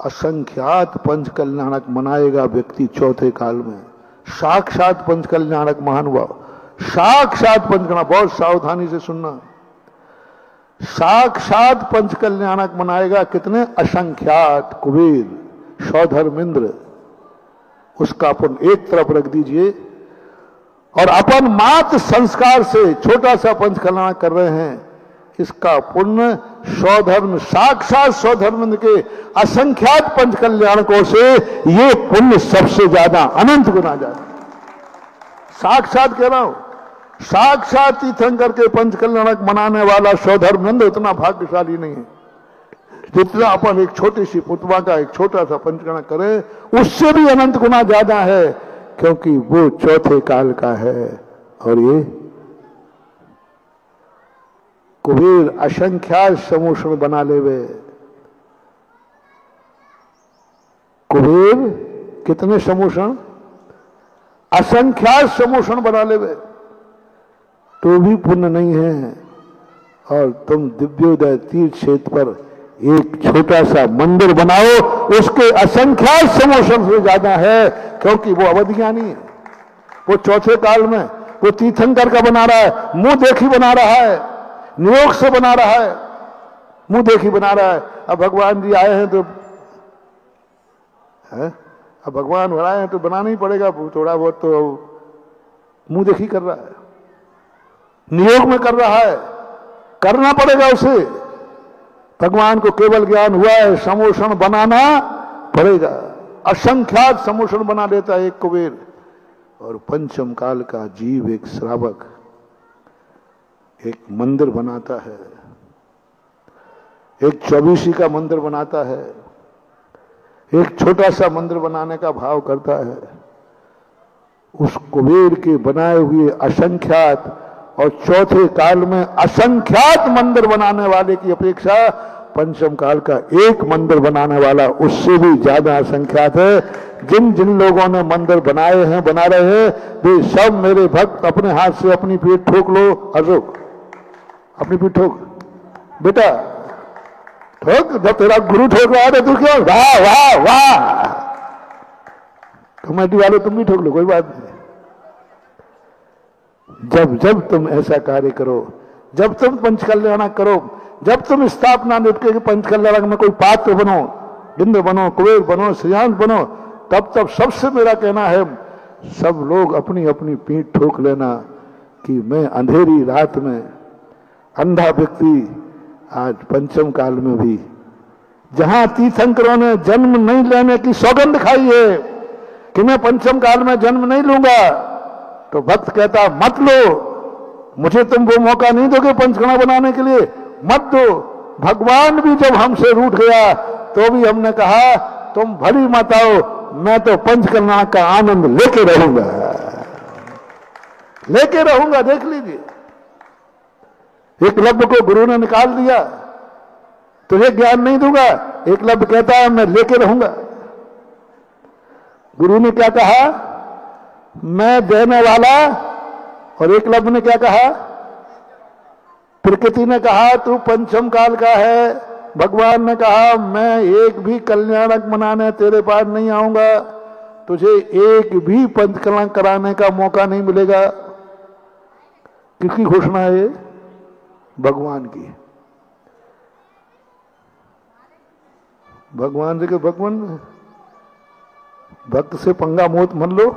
असंख्यात पंच कल्याणक मनाएगा व्यक्ति चौथे काल में। साक्षात पंच कल्याणक महानुभाव, साक्षात पंच कल्याण, बहुत सावधानी से सुनना। साक्षात पंच कल्याणक मनाएगा कितने? असंख्यात। कुबेर, सौधर्मेंद्र, उसका अपन एक तरफ रख दीजिए और अपन मात्र संस्कार से छोटा सा पंच कल्याण कर रहे हैं, इसका पुण्य सौधर्म, साक्षात सौधर्मेंद्र के असंख्यात पंच कल्याणकों से ये पुण्य सबसे ज्यादा, अनंत गुना ज्यादा। साक्षात कह रहा हूं, साक्षात तीर्थंकर के पंच कल्याणक मनाने वाला सौधर्मेंद्र उतना भाग्यशाली नहीं है जितना अपन एक छोटी सी पुतवा का एक छोटा सा पंच कल्याण करें, उससे भी अनंत गुना ज्यादा है, क्योंकि वो चौथे काल का है। और ये कुबेर असंख्यात समूषण बना लेवे। कुबेर कितने समूषण? असंख्यात समूषण बना लेवे, तो भी पुण्य नहीं है। और तुम दिव्योदय तीर्थ क्षेत्र पर एक छोटा सा मंदिर बनाओ, उसके असंख्यात समूषण से ज्यादा है, क्योंकि वो अवधिज्ञानी है। वो चौथे काल में वो तीर्थंकर का बना रहा है, मुंह देखी बना रहा है, नियोग से बना रहा है, मुंह देखी बना रहा है। अब भगवान जी आए हैं तो है? अब भगवान बनाए हैं तो बनाना ही पड़ेगा, थोड़ा बहुत तो मुंह देखी कर रहा है, नियोग में कर रहा है, करना पड़ेगा उसे। भगवान को केवल ज्ञान हुआ है, समूषण बनाना पड़ेगा। असंख्यात समूषण बना देता है एक कुबेर। और पंचम काल का जीव, एक श्रावक, एक मंदिर बनाता है, एक चौबीसी का मंदिर बनाता है, एक छोटा सा मंदिर बनाने का भाव करता है। उस कुबेर के बनाए हुए असंख्यात और चौथे काल में असंख्यात मंदिर बनाने वाले की अपेक्षा पंचम काल का एक मंदिर बनाने वाला उससे भी ज्यादा असंख्यात है। जिन जिन लोगों ने मंदिर बनाए हैं, बना रहे हैं, वे सब मेरे भक्त अपने हाथ से अपनी पीठ ठोक लो। अशोक, अपनी पीठ ठोक बेटा, ठोक। जब तेरा गुरु ठोक रहा है तो तू क्यों? वाह वाह वाह। कमेटी वाले तुम भी ठोक लो, कोई बात नहीं। जब जब तुम ऐसा कार्य करो, जब तुम पंच कल्याण करो, जब तुम स्थापना निपटे के पंच कल्याण में कोई पात्र बनो, बिंद बनो, कुबेर बनो, श्रीयांश बनो, तब तब सबसे मेरा कहना है, सब लोग अपनी अपनी पीठ ठोक लेना कि मैं अंधेरी रात में अंधा व्यक्ति आज पंचम काल में भी, जहां तीर्थंकरों ने जन्म नहीं लेने की सौगंध खाई है कि मैं पंचम काल में जन्म नहीं लूंगा, तो भक्त कहता मत लो, मुझे तुम वो मौका नहीं दोगे पंचकणा बनाने के लिए, मत दो। भगवान भी जब हमसे रूठ गया तो भी हमने कहा तुम भली मत आओ, मैं तो पंचकणा का आनंद लेके रहूंगा, लेके रहूंगा। देख लीजिए, एकलव्य को गुरु ने निकाल दिया, तुझे ज्ञान नहीं दूंगा, एकलव्य कहता है मैं लेके रहूंगा। गुरु ने क्या कहा? मैं देने वाला। और एकलव्य ने क्या कहा? प्रकृति ने कहा तू पंचम काल का है, भगवान ने कहा मैं एक भी कल्याणक मनाने तेरे पास नहीं आऊंगा, तुझे एक भी पंच कल्याण कराने का मौका नहीं मिलेगा। किसकी घोषणा है ये? भगवान की। भगवान से भगवान भक्त से पंगा मोत मन लो,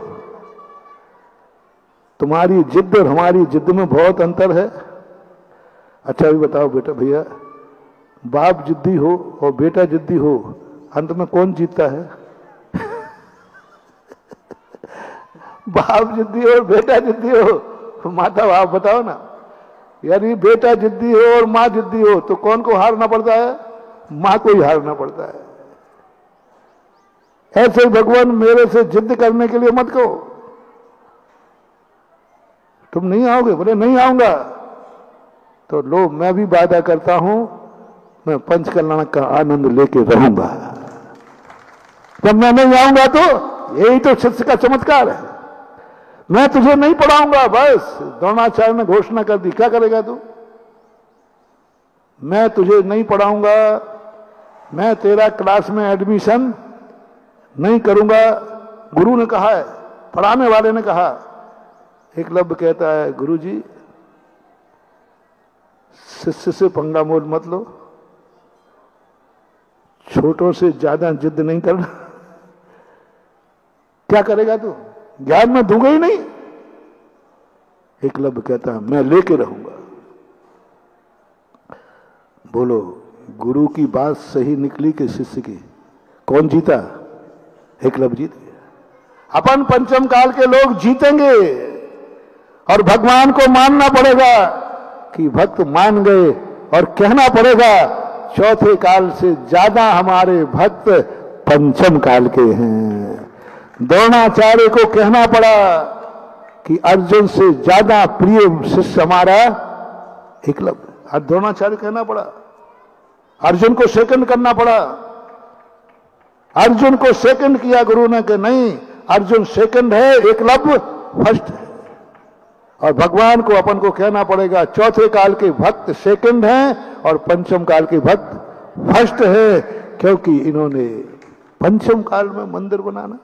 तुम्हारी जिद्द और हमारी जिद्द में बहुत अंतर है। अच्छा अभी बताओ बेटा, भैया बाप जिद्दी हो और बेटा जिद्दी हो, अंत में कौन जीतता है? बाप जिद्दी हो और बेटा जिद्दी हो, माता बाप बताओ ना। यानी बेटा जिद्दी हो और माँ जिद्दी हो तो कौन को हारना पड़ता है? माँ को ही हारना पड़ता है। ऐसे भगवान मेरे से जिद करने के लिए मत कहो, तुम नहीं आओगे, बोले नहीं आऊंगा तो लो मैं भी वादा करता हूं मैं पंच कल्याण का आनंद लेके रहूंगा। जब मैं नहीं आऊंगा तो यही तो शिष्य का चमत्कार है। मैं तुझे नहीं पढ़ाऊंगा, बस द्रोणाचार्य ने घोषणा कर दी। क्या करेगा तू? मैं तुझे नहीं पढ़ाऊंगा, मैं तेरा क्लास में एडमिशन नहीं करूंगा, गुरु ने कहा है, पढ़ाने वाले ने कहा। एकलव्य कहता है, गुरुजी शिष्य से पंगा मोल मत लो, छोटों से ज्यादा जिद नहीं करना। क्या करेगा तू, ज्ञान में दूंगा ही नहीं। एकलव्य कहता है, मैं लेके रहूंगा। बोलो, गुरु की बात सही निकली कि शिष्य की? कौन जीता? एकलव्य जीत गया। अपन पंचम काल के लोग जीतेंगे और भगवान को मानना पड़ेगा कि भक्त मान गए, और कहना पड़ेगा चौथे काल से ज्यादा हमारे भक्त पंचम काल के हैं। द्रोणाचार्य को कहना पड़ा कि अर्जुन से ज्यादा प्रिय शिष्य हमारा एकलव्य। द्रोणाचार्य कहना पड़ा, अर्जुन को सेकंड करना पड़ा। अर्जुन को सेकंड किया गुरु ने कि नहीं, अर्जुन सेकंड है, एकलव्य फर्स्ट है। और भगवान को अपन को कहना पड़ेगा चौथे काल के भक्त सेकंड हैं और पंचम काल के भक्त फर्स्ट है, क्योंकि इन्होंने पंचम काल में मंदिर बनाना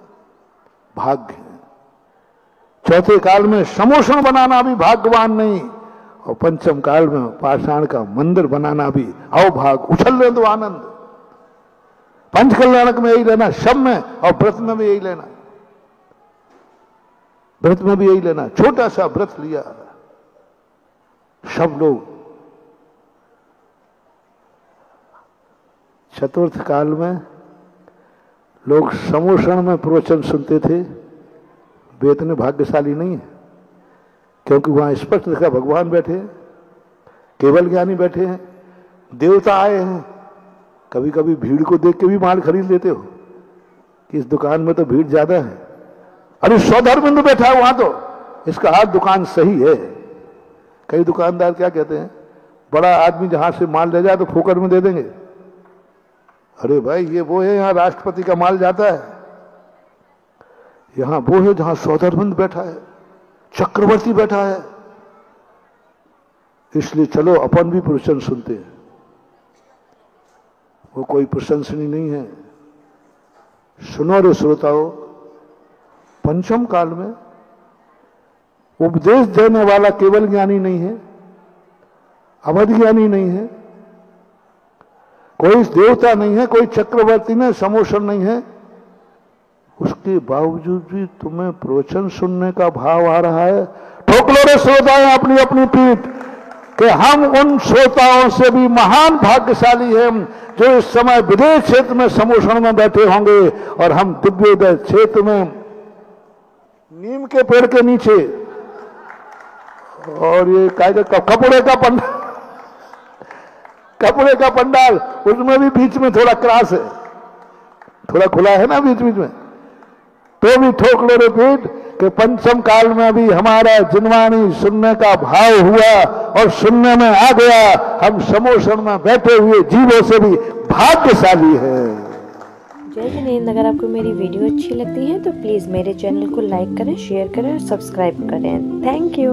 भाग्य है, चौथे काल में समोषण बनाना भी भाग्यवान नहीं, और पंचम काल में पाषाण का मंदिर बनाना भी अवभाग। उछल ले दो आनंद। पंच कल्याणक में यही लेना, शव में और व्रत में भी यही लेना। व्रत में भी यही लेना, छोटा सा व्रत लिया, सब लोग। चतुर्थ काल में लोग समोषण में प्रवचन सुनते थे। वे इतने भाग्यशाली नहीं है, क्योंकि वहां स्पष्ट देखा भगवान बैठे हैं, केवल ज्ञानी बैठे हैं, देवता आए हैं। कभी कभी भीड़ को देख के भी माल खरीद लेते हो कि इस दुकान में तो भीड़ ज्यादा है। अरे सौधर्मिंद बैठा है वहां, तो इसका हाथ दुकान सही है। कई दुकानदार क्या कहते हैं, बड़ा आदमी जहां से माल ले जाए तो फोकट में दे देंगे। अरे भाई, ये वो है, यहां राष्ट्रपति का माल जाता है, यहां वो है जहां सौधर्मिंद बैठा है, चक्रवर्ती बैठा है। इसलिए चलो अपन भी प्रवचन सुनते हैं। वो कोई प्रशंसनीय नहीं है। सुनो रे श्रोताओ, पंचम काल में उपदेश देने वाला केवल ज्ञानी नहीं है, अवध ज्ञानी नहीं है, कोई देवता नहीं है, कोई चक्रवर्ती नहीं, समोषण नहीं है। उसके बावजूद भी तुम्हें प्रवचन सुनने का भाव आ रहा है। ठोक लो रे श्रोताएं अपनी अपनी पीठ कि हम उन श्रोताओं से भी महान भाग्यशाली हैं जो इस समय विदेश क्षेत्र में समोषण में बैठे होंगे, और हम दिव्योदय क्षेत्र में नीम के पेड़ के नीचे, और ये कपड़े का पंडाल, उसमें भी बीच में थोड़ा क्रॉस है, थोड़ा खुला है ना बीच बीच में, तो भी ठोक लो रे पीठ कि पंचम काल में भी हमारा जिनवाणी सुनने का भाव हुआ और सुनने में आ गया। हम समोषण में बैठे हुए जीवों से भी भाग्यशाली है। जय जिनेंद्र। अगर आपको मेरी वीडियो अच्छी लगती है तो प्लीज़ मेरे चैनल को लाइक करें, शेयर करें और सब्सक्राइब करें। Thank you.